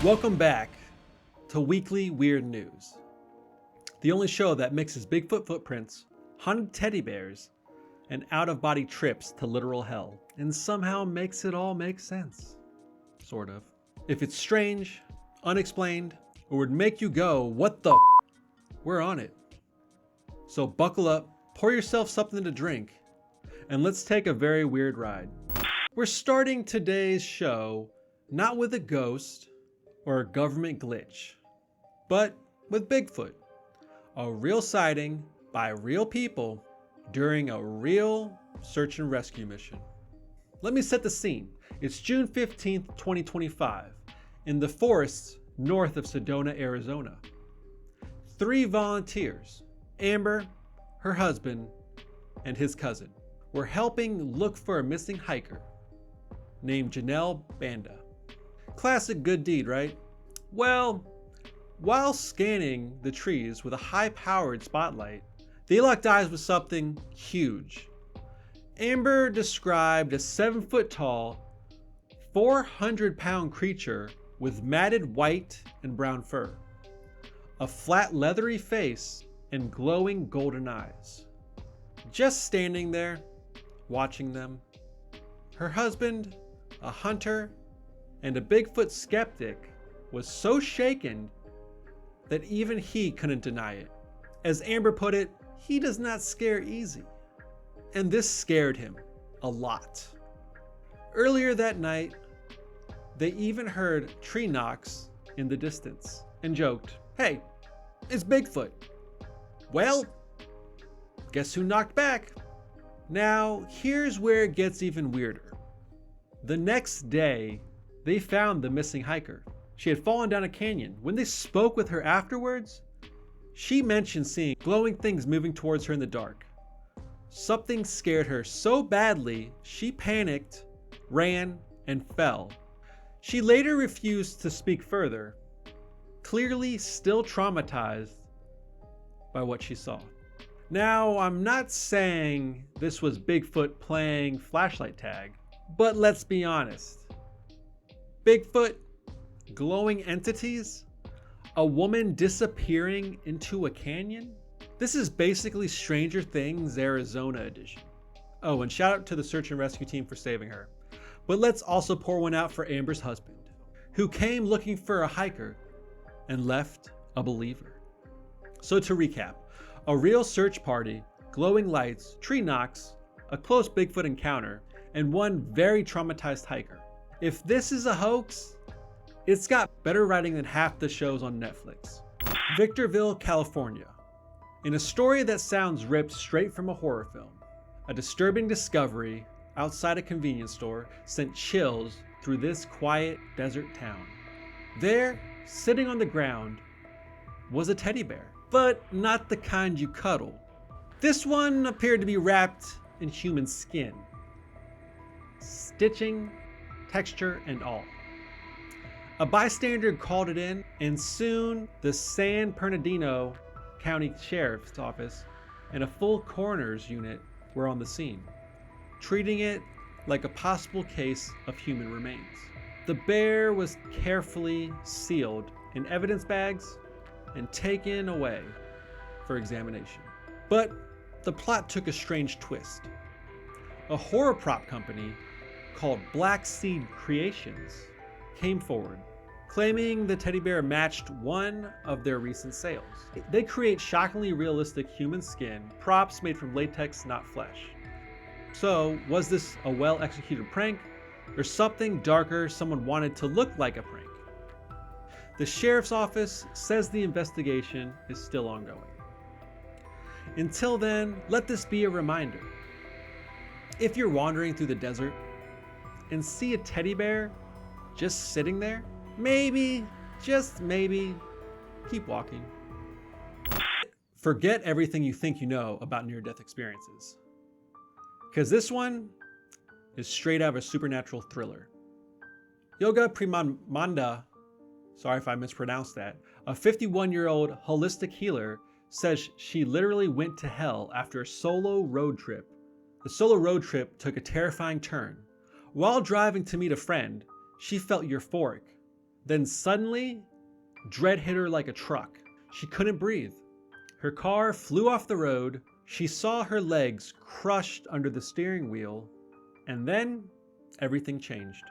Welcome back to Weekly Weird News, the only show that mixes Bigfoot footprints, haunted teddy bears, and out-of-body trips to literal hell, and somehow makes it all make sense. Sort of. If it's strange, unexplained, or would make you go, what the f***, we're on it. So buckle up, pour yourself something to drink, and let's take a very weird ride. We're starting today's show not with a ghost or a government glitch, but with Bigfoot, a real sighting by real people during a real search and rescue mission. Let me set the scene. It's June 15th, 2025, in the forests north of Sedona, Arizona. 3 volunteers, Amber, her husband, and his cousin, were helping look for a missing hiker named Janelle Banda. Classic good deed, right? Well, while scanning the trees with a high-powered spotlight, they locked eyes with something huge. Amber described a 7-foot-tall, 400-pound creature with matted white and brown fur, a flat leathery face, and glowing golden eyes. Just standing there, watching them. Her husband, a hunter, and a Bigfoot skeptic, was so shaken that even he couldn't deny it. As Amber put it, he does not scare easy. And this scared him a lot. Earlier that night, they even heard tree knocks in the distance and joked, "Hey, it's Bigfoot." Well, guess who knocked back? Now, here's where it gets even weirder. The next day, they found the missing hiker. She had fallen down a canyon. When they spoke with her afterwards, she mentioned seeing glowing things moving towards her in the dark. Something scared her so badly, she panicked, ran, and fell. She later refused to speak further, clearly still traumatized by what she saw. Now, I'm not saying this was Bigfoot playing flashlight tag, but let's be honest. Bigfoot, glowing entities, a woman disappearing into a canyon? This is basically Stranger Things Arizona edition. Oh, and shout out to the search and rescue team for saving her. But let's also pour one out for Amber's husband, who came looking for a hiker and left a believer. So to recap, a real search party, glowing lights, tree knocks, a close Bigfoot encounter, and one very traumatized hiker. If this is a hoax, it's got better writing than half the shows on Netflix. Victorville, California. In a story that sounds ripped straight from a horror film, a disturbing discovery outside a convenience store sent chills through this quiet desert town. There, sitting on the ground, was a teddy bear, but not the kind you cuddle. This one appeared to be wrapped in human skin. Stitching, texture, and all. A bystander called it in, and soon the San Bernardino County Sheriff's Office and a full coroner's unit were on the scene, treating it like a possible case of human remains. The bear was carefully sealed in evidence bags and taken away for examination. But the plot took a strange twist. A horror prop company called Black Seed Creations came forward, claiming the teddy bear matched one of their recent sales. They create shockingly realistic human skin props made from latex, not flesh. So, was this a well-executed prank, or something darker someone wanted to look like a prank? The sheriff's office says the investigation is still ongoing. Until then, let this be a reminder. If you're wandering through the desert and see a teddy bear just sitting there, maybe, just maybe, keep walking. Forget everything you think you know about near-death experiences, because this one is straight out of a supernatural thriller. Yoga Primamanda, sorry if I mispronounced that, a 51-year-old holistic healer says she literally went to hell after a solo road trip. The solo road trip took a terrifying turn. While driving to meet a friend, she felt euphoric, Then suddenly, dread hit her like a truck. She couldn't breathe. Her car flew off the road. She saw her legs crushed under the steering wheel, and then everything changed.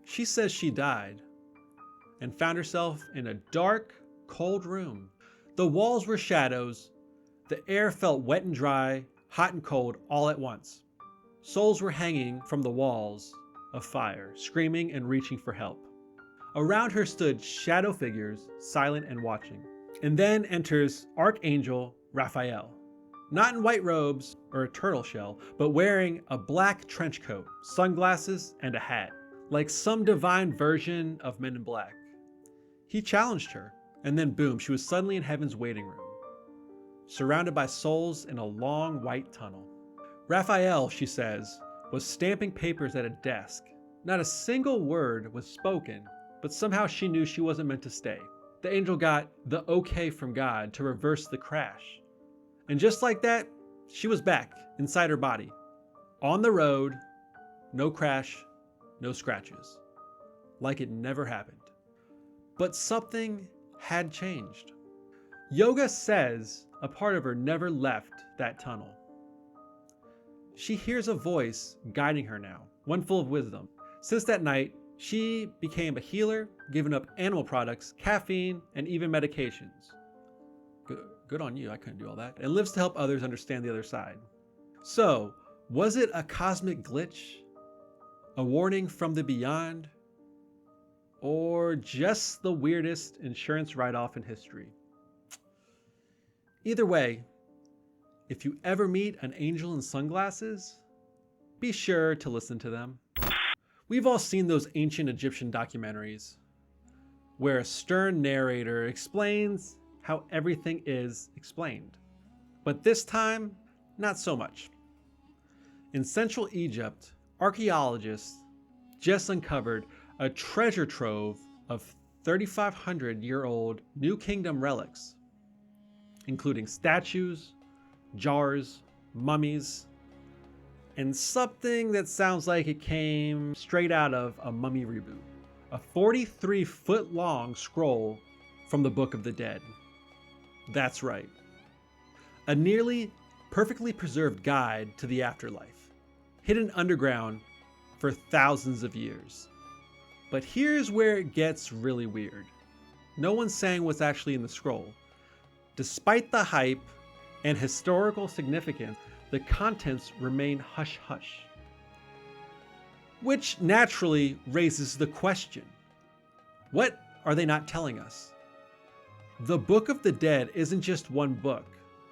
She says she died and found herself in a dark, cold room. The walls were shadows. The air felt wet and dry, hot and cold all at once. Souls were hanging from the walls of fire, screaming and reaching for help. Around her stood shadow figures, silent and watching. And then enters Archangel Raphael, not in white robes or a turtle shell, but wearing a black trench coat, sunglasses, and a hat, like some divine version of Men in Black. He challenged her, and then boom, she was suddenly in heaven's waiting room, surrounded by souls in a long white tunnel. Raphael, she says, was stamping papers at a desk. Not a single word was spoken, but somehow she knew she wasn't meant to stay. The angel got the okay from God to reverse the crash. And just like that, she was back inside her body. On the road, no crash, no scratches. Like it never happened. But something had changed. Yoga says a part of her never left that tunnel. She hears a voice guiding her now, one full of wisdom. Since that night, she became a healer, giving up animal products, caffeine, and even medications. Good on you, I couldn't do all that. And lives to help others understand the other side. So, was it a cosmic glitch? A warning from the beyond? Or just the weirdest insurance write-off in history? Either way, if you ever meet an angel in sunglasses, be sure to listen to them. We've all seen those ancient Egyptian documentaries where a stern narrator explains how everything is explained. But this time, not so much. In Central Egypt, archaeologists just uncovered a treasure trove of 3,500-year-old New Kingdom relics, including statues, jars, mummies, and something that sounds like it came straight out of a Mummy reboot. A 43-foot-long scroll from the Book of the Dead. That's right. A nearly perfectly preserved guide to the afterlife, hidden underground for thousands of years. But here's where it gets really weird. No one's saying what's actually in the scroll. Despite the hype and historical significance, the contents remain hush-hush. Which naturally raises the question, what are they not telling us? The Book of the Dead isn't just one book.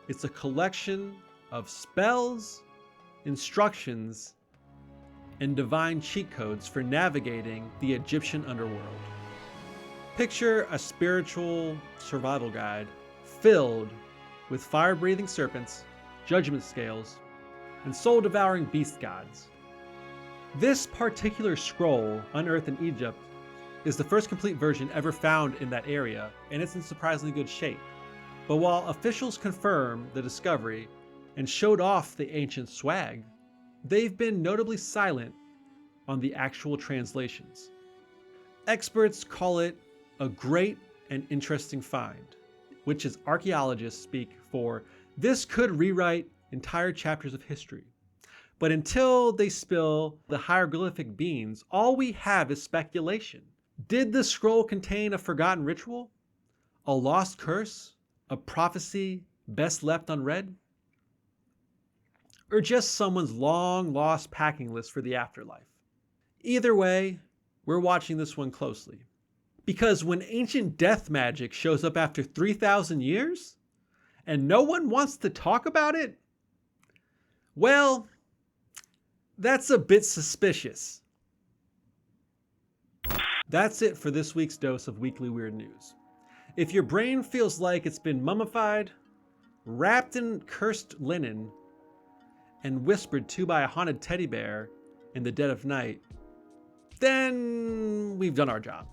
It's a collection of spells, instructions, and divine cheat codes for navigating the Egyptian underworld. Picture a spiritual survival guide filled with fire-breathing serpents, judgment scales, and soul-devouring beast gods. This particular scroll, unearthed in Egypt, is the first complete version ever found in that area, and it's in surprisingly good shape. But while officials confirm the discovery and showed off the ancient swag, they've been notably silent on the actual translations. Experts call it a great and interesting find, which is archaeologists speak for this could rewrite entire chapters of history. But until they spill the hieroglyphic beans, all we have is speculation. Did the scroll contain a forgotten ritual? A lost curse? A prophecy best left unread? Or just someone's long-lost packing list for the afterlife? Either way, we're watching this one closely. Because when ancient death magic shows up after 3,000 years, and no one wants to talk about it, well, that's a bit suspicious. That's it for this week's dose of Weekly Weird News. If your brain feels like it's been mummified, wrapped in cursed linen, and whispered to by a haunted teddy bear in the dead of night, then we've done our job.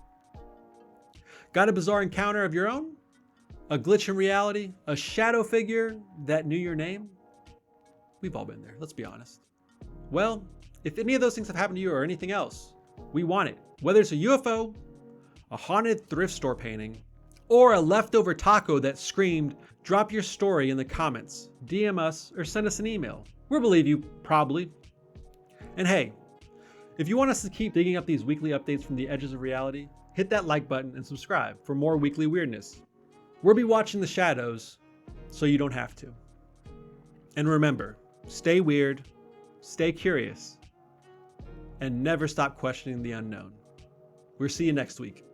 Got a bizarre encounter of your own? A glitch in reality? A shadow figure that knew your name? We've all been there, let's be honest. Well, if any of those things have happened to you or anything else, we want it. Whether it's a UFO, a haunted thrift store painting, or a leftover taco that screamed, drop your story in the comments, DM us, or send us an email. We'll believe you, probably. And hey, if you want us to keep digging up these weekly updates from the edges of reality, hit that like button and subscribe for more weekly weirdness. We'll be watching the shadows so you don't have to. And remember, stay weird, stay curious, and never stop questioning the unknown. We'll see you next week.